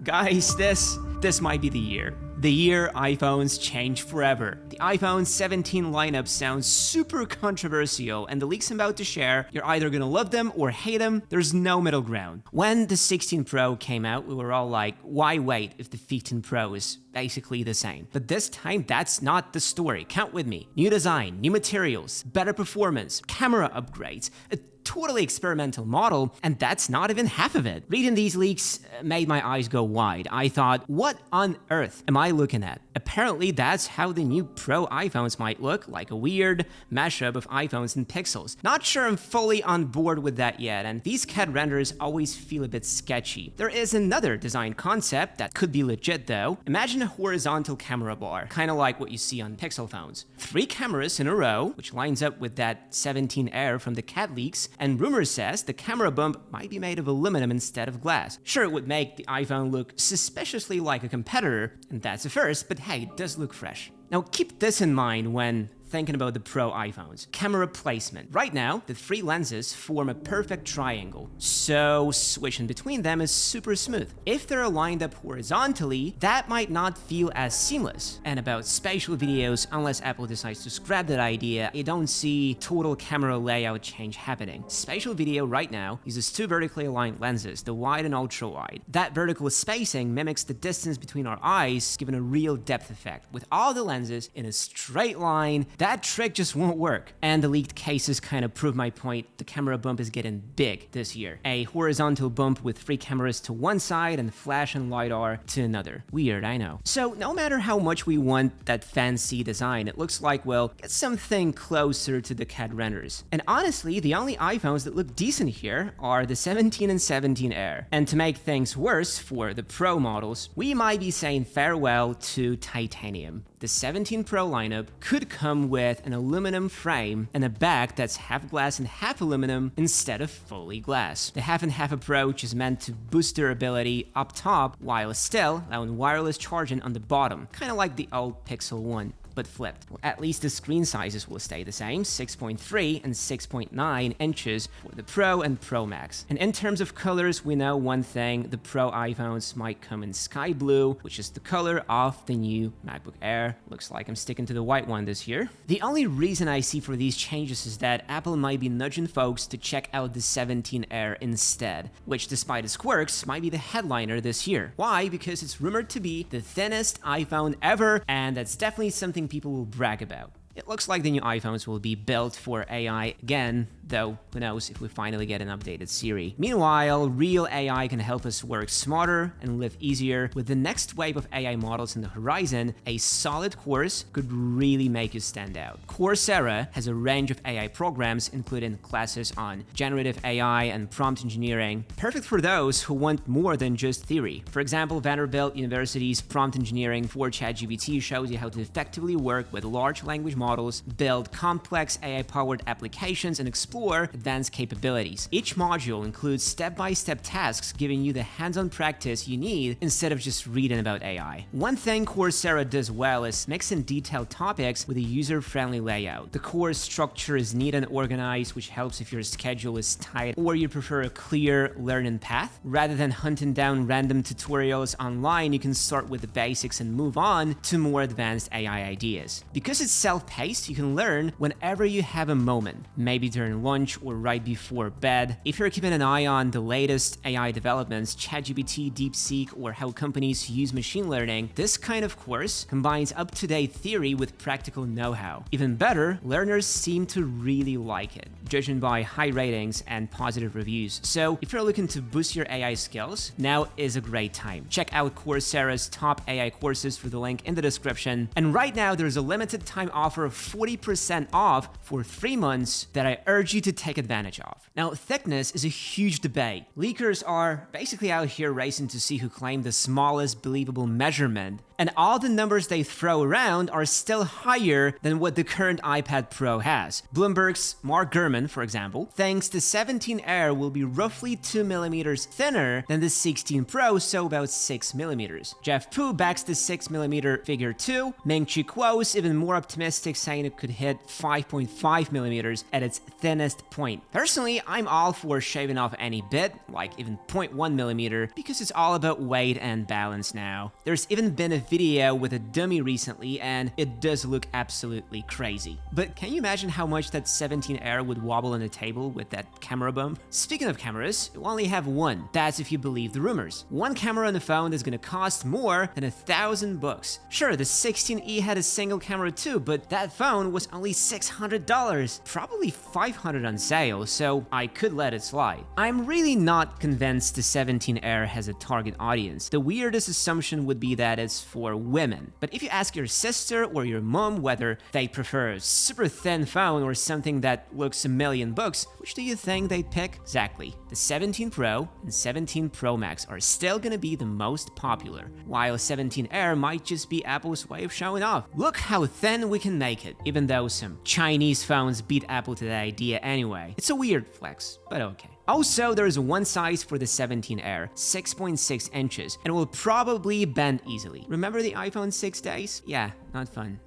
Guys, this might be the year. The year iPhones change forever. The iPhone 17 lineup sounds super controversial, and the leaks I'm about to share, you're either gonna love them or hate them, there's no middle ground. When the 16 Pro came out, we were all like, why wait if the 15 Pro is basically the same? But this time, that's not the story. Count with me. New design, new materials, better performance, camera upgrades, a totally experimental model, and that's not even half of it. Reading these leaks made my eyes go wide. I thought, what on earth am I looking at? Apparently, that's how the new Pro iPhones might look, like a weird mashup of iPhones and Pixels. Not sure I'm fully on board with that yet, and these CAD renders always feel a bit sketchy. There is another design concept that could be legit though. Imagine a horizontal camera bar, kind of like what you see on Pixel phones. 3 cameras in a row, which lines up with that 17 Air from the CAD leaks, and rumor says the camera bump might be made of aluminum instead of glass. Sure, it would make the iPhone look suspiciously like a competitor, and that's a first, but hey, it does look fresh. Now keep this in mind when thinking about the Pro iPhones. Camera placement. Right now, the 3 lenses form a perfect triangle, so switching between them is super smooth. If they're lined up horizontally, that might not feel as seamless. And about spatial videos, unless Apple decides to scrap that idea, I don't see total camera layout change happening. Spatial video right now uses 2 vertically aligned lenses, the wide and ultra wide. That vertical spacing mimics the distance between our eyes, giving a real depth effect. With all the lenses in a straight line, that trick just won't work. And the leaked cases kind of prove my point. The camera bump is getting big this year. A horizontal bump with 3 cameras to one side and flash and LiDAR to another. Weird, I know. So no matter how much we want that fancy design, it looks like we'll get something closer to the CAD renders. And honestly, the only iPhones that look decent here are the 17 and 17 Air. And to make things worse for the Pro models, we might be saying farewell to titanium. The 17 Pro lineup could come with an aluminum frame and a back that's half glass and half aluminum instead of fully glass. The half and half approach is meant to boost durability up top while still allowing wireless charging on the bottom, kind of like the old Pixel 1. But flipped. Well, at least the screen sizes will stay the same, 6.3 and 6.9 inches for the Pro and Pro Max. And in terms of colors, we know one thing, the Pro iPhones might come in sky blue, which is the color of the new MacBook Air. Looks like I'm sticking to the white one this year. The only reason I see for these changes is that Apple might be nudging folks to check out the 17 Air instead, which despite its quirks, might be the headliner this year. Why? Because it's rumored to be the thinnest iPhone ever, and that's definitely something people will brag about. It looks like the new iPhones will be built for AI again, though who knows if we finally get an updated Siri. Meanwhile, real AI can help us work smarter and live easier. With the next wave of AI models in the horizon, a solid course could really make you stand out. Coursera has a range of AI programs, including classes on generative AI and prompt engineering, perfect for those who want more than just theory. For example, Vanderbilt University's prompt engineering for ChatGPT shows you how to effectively work with large language models, build complex AI-powered applications, and explore advanced capabilities. Each module includes step-by-step tasks giving you the hands-on practice you need instead of just reading about AI. One thing Coursera does well is mixing detailed topics with a user-friendly layout. The course structure is neat and organized, which helps if your schedule is tight or you prefer a clear learning path. Rather than hunting down random tutorials online, you can start with the basics and move on to more advanced AI ideas. Because it's self-paced, you can learn whenever you have a moment, maybe during lunch or right before bed. If you're keeping an eye on the latest AI developments, ChatGPT, DeepSeek, or how companies use machine learning, this kind of course combines up-to-date theory with practical know-how. Even better, learners seem to really like it, judging by high ratings and positive reviews. So if you're looking to boost your AI skills, now is a great time. Check out Coursera's top AI courses through the link in the description. And right now, there's a limited time offer of 40% off for 3 months that I urge you to take advantage of. Now, thickness is a huge debate. Leakers are basically out here racing to see who claimed the smallest believable measurement, and all the numbers they throw around are still higher than what the current iPad Pro has. Bloomberg's Mark Gurman, for example, thinks the 17 Air will be roughly 2mm thinner than the 16 Pro, so about 6mm. Jeff Pu backs the 6mm figure too. Ming Chi Kuo's even more optimistic, saying it could hit 5.5mm at its thinnest thinnest point. Personally, I'm all for shaving off any bit, like even 0.1mm, because it's all about weight and balance now. There's even been a video with a dummy recently, and it does look absolutely crazy. But can you imagine how much that 17R would wobble on the table with that camera bump? Speaking of cameras, you only have one. That's if you believe the rumors. One camera on the phone is gonna cost more than $1,000. Sure, the 16E had a single camera too, but that phone was only $600, probably $500 on sale, so I could let it slide. I'm really not convinced the 17R has a target audience. The weirdest assumption would be that it's for women. But if you ask your sister or your mom whether they prefer a super thin phone or something that looks $1 million, which do you think they'd pick? Exactly. The 17 Pro and 17 Pro Max are still gonna be the most popular, while 17R might just be Apple's way of showing off. Look how thin we can make it, even though some Chinese phones beat Apple to the idea anyway. It's a weird flex, but okay. Also, there's one size for the 17R, 6.6 inches, and will probably bend easily. Remember the iPhone 6 days? Yeah, not fun.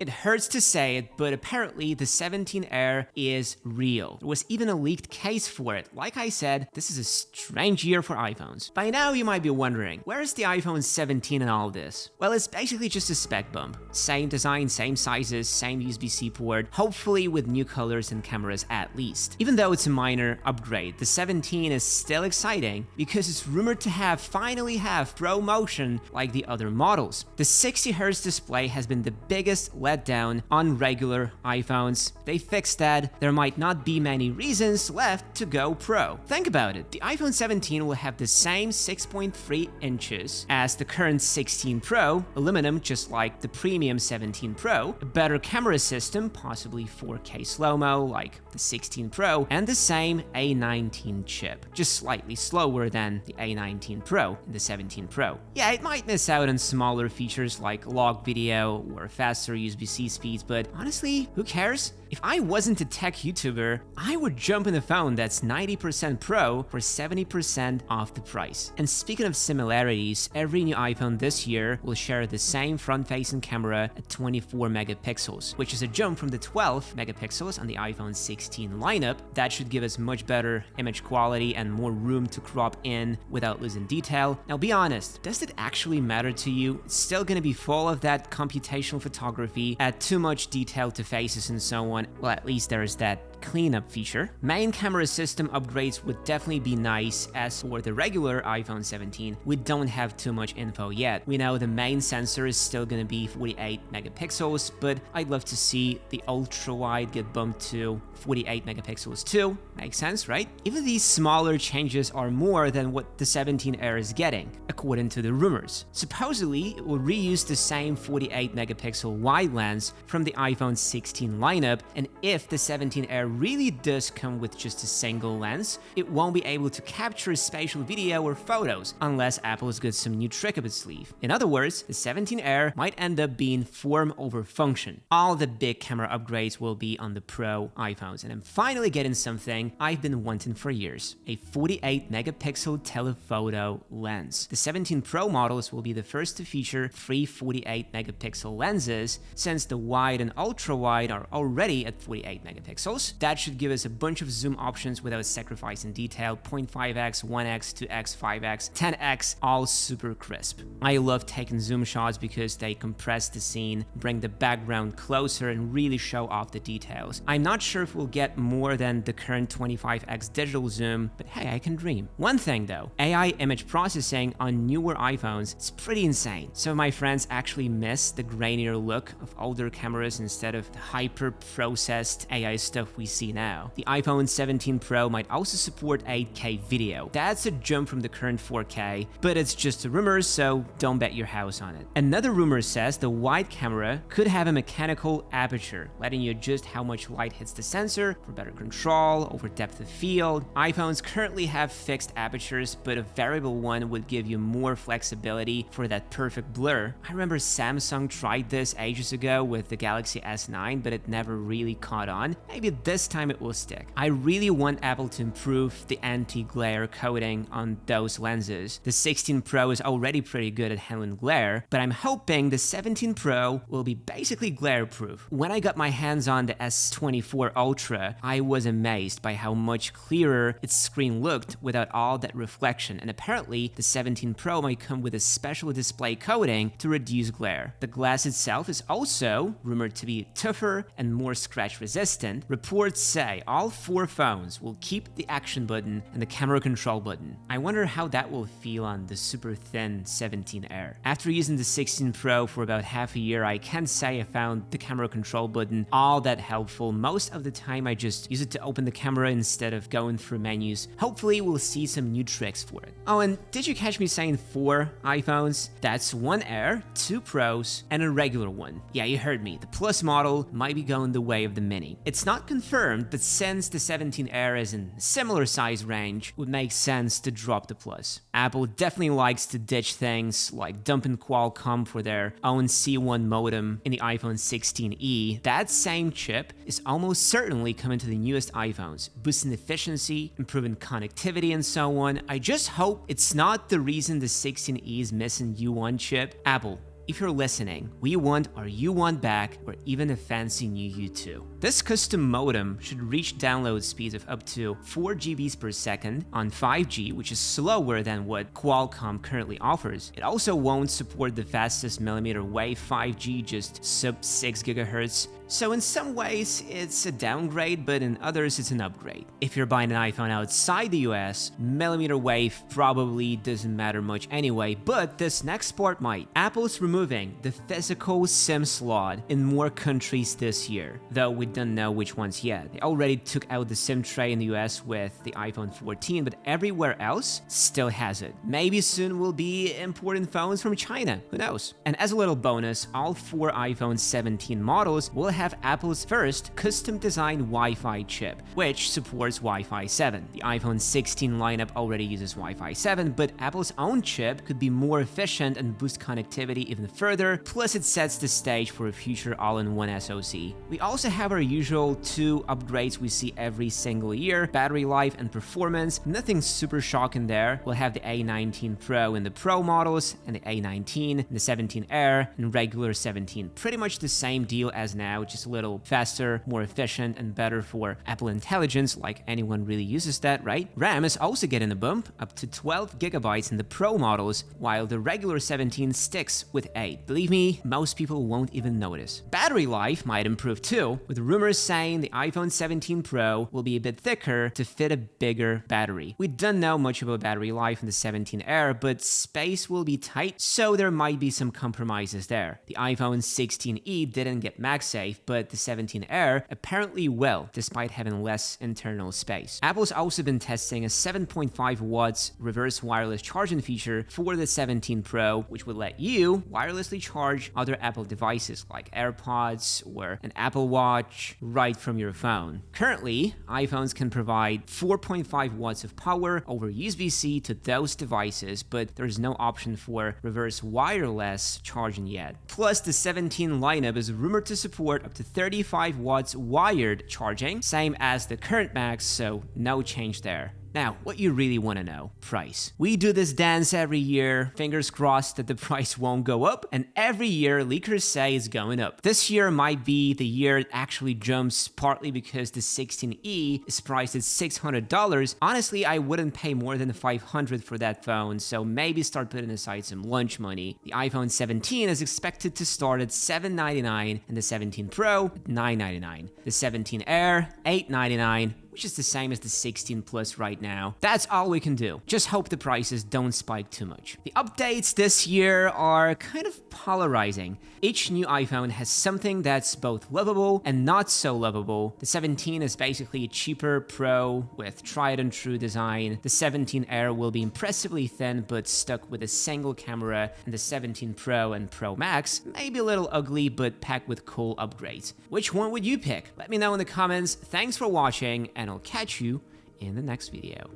It hurts to say it, but apparently the 17R is real. There was even a leaked case for it. Like I said, this is a strange year for iPhones. By now you might be wondering, where's the iPhone 17 in all this? Well, it's basically just a spec bump. Same design, same sizes, same USB-C port, hopefully with new colors and cameras at least. Even though it's a minor upgrade, the 17 is still exciting because it's rumored to finally have Pro Motion like the other models. The 60Hz display has been the biggest letdown on regular iPhones. They fixed that. There might not be many reasons left to go Pro. Think about it. The iPhone 17 will have the same 6.3 inches as the current 16 Pro, aluminum just like the premium 17 Pro, a better camera system, possibly 4K slow-mo like the 16 Pro, and the same A19 chip, just slightly slower than the A19 Pro and the 17 Pro. Yeah, it might miss out on smaller features like log video or faster USB-C speeds, but honestly, who cares? If I wasn't a tech YouTuber, I would jump in a phone that's 90% Pro for 70% off the price. And speaking of similarities, every new iPhone this year will share the same front-facing camera at 24 megapixels, which is a jump from the 12 megapixels on the iPhone 16 lineup. That should give us much better image quality and more room to crop in without losing detail. Now be honest, does it actually matter to you? It's still gonna be full of that computational photography, add too much detail to faces and so on. Well, at least there is that cleanup feature. Main camera system upgrades would definitely be nice. As for the regular iPhone 17, we don't have too much info yet. We know the main sensor is still gonna be 48 megapixels, but I'd love to see the ultra-wide get bumped to 48 megapixels too. Makes sense, right? Even these smaller changes are more than what the 17R is getting, according to the rumors. Supposedly, it will reuse the same 48 megapixel wide lens from the iPhone 16 lineup, and if the 17R really does come with just a single lens, it won't be able to capture spatial video or photos unless Apple's got some new trick up its sleeve. In other words, the 17R might end up being form over function. All the big camera upgrades will be on the Pro iPhones, and I'm finally getting something I've been wanting for years: a 48 megapixel telephoto lens. The 17 Pro models will be the first to feature 3 48 megapixel lenses, since the wide and ultra wide are already at 48 megapixels. That should give us a bunch of zoom options without sacrificing detail: 0.5x, 1x, 2x, 5x, 10x, all super crisp. I love taking zoom shots because they compress the scene, bring the background closer, and really show off the details. I'm not sure if we'll get more than the current 25x digital zoom, but hey, I can dream. One thing though, AI image processing on newer iPhones is pretty insane. Some of my friends actually miss the grainier look of older cameras instead of the hyper-processed AI stuff we see now. The iPhone 17 Pro might also support 8K video. That's a jump from the current 4K, but it's just a rumor, so don't bet your house on it. Another rumor says the wide camera could have a mechanical aperture, letting you adjust how much light hits the sensor for better control over depth of field. iPhones currently have fixed apertures, but a variable one would give you more flexibility for that perfect blur. I remember Samsung tried this ages ago with the Galaxy S9, but it never really caught on. Maybe this this time it will stick. I really want Apple to improve the anti-glare coating on those lenses. The 16 Pro is already pretty good at handling glare, but I'm hoping the 17 Pro will be basically glare-proof. When I got my hands on the S24 Ultra, I was amazed by how much clearer its screen looked without all that reflection, and apparently the 17 Pro might come with a special display coating to reduce glare. The glass itself is also rumored to be tougher and more scratch resistant. Reports say all 4 phones will keep the action button and the camera control button. I wonder how that will feel on the super thin 17 Air. After using the 16 Pro for about half a year, I can't say I found the camera control button all that helpful. Most of the time I just use it to open the camera instead of going through menus. Hopefully we'll see some new tricks for it. Oh, and did you catch me saying 4 iPhones? That's 1 Air, 2 Pros, and a regular one. Yeah, you heard me. The Plus model might be going the way of the Mini. It's not confirmed, but since the 17 Air is in a similar size range, it would make sense to drop the Plus. Apple definitely likes to ditch things like dumping Qualcomm for their own C1 modem in the iPhone 16e. That same chip is almost certainly coming to the newest iPhones, boosting efficiency, improving connectivity, and so on. I just hope it's not the reason the 16e is missing U1 chip. Apple, if you're listening, we want our U1 back or even a fancy new U2. This custom modem should reach download speeds of up to 4 GBs per second on 5G, which is slower than what Qualcomm currently offers. It also won't support the fastest millimeter wave 5G, just sub 6 GHz. So in some ways, it's a downgrade, but in others, it's an upgrade. If you're buying an iPhone outside the US, millimeter wave probably doesn't matter much anyway, but this next part might. Apple's removing the physical SIM slot in more countries this year, though we don't know which ones yet. They already took out the SIM tray in the US with the iPhone 14, but everywhere else still has it. Maybe soon we'll be importing phones from China, who knows? And as a little bonus, all 4 iPhone 17 models will have Apple's first custom-designed Wi-Fi chip, which supports Wi-Fi 7. The iPhone 16 lineup already uses Wi-Fi 7, but Apple's own chip could be more efficient and boost connectivity even further, plus it sets the stage for a future all-in-one SoC. We also have our usual 2 upgrades we see every single year: battery life and performance. Nothing super shocking there. We'll have the A19 Pro in the Pro models, and the A19 in the 17 Air and regular 17. Pretty much the same deal as now, just a little faster, more efficient, and better for Apple Intelligence, like anyone really uses that, right? RAM is also getting a bump, up to 12 GB in the Pro models, while the regular 17 sticks with 8. Believe me, most people won't even notice. Battery life might improve too, with rumors saying the iPhone 17 Pro will be a bit thicker to fit a bigger battery. We don't know much about battery life in the 17 Air, but space will be tight, so there might be some compromises there. The iPhone 16e didn't get MagSafe, but the 17 Air apparently will, despite having less internal space. Apple's also been testing a 7.5 watts reverse wireless charging feature for the 17 Pro, which would let you wirelessly charge other Apple devices like AirPods or an Apple Watch right from your phone. Currently, iPhones can provide 4.5 watts of power over USB-C to those devices, but there's no option for reverse wireless charging yet. Plus, the 17 lineup is rumored to support up to 35 watts wired charging, same as the current Macs, so no change there. Now, what you really want to know, price. We do this dance every year, fingers crossed that the price won't go up, and every year leakers say it's going up. This year might be the year it actually jumps, partly because the 16e is priced at $600. Honestly, I wouldn't pay more than $500 for that phone, so maybe start putting aside some lunch money. The iPhone 17 is expected to start at $799, and the 17 Pro at $999. The 17 Air, $899. Which is the same as the 16 Plus right now. That's all we can do. Just hope the prices don't spike too much. The updates this year are kind of polarizing. Each new iPhone has something that's both lovable and not so lovable. The 17 is basically a cheaper Pro with tried and true design. The 17 Air will be impressively thin but stuck with a single camera, and the 17 Pro and Pro Max may be a little ugly but packed with cool upgrades. Which one would you pick? Let me know in the comments. Thanks for watching, and I'll catch you in the next video.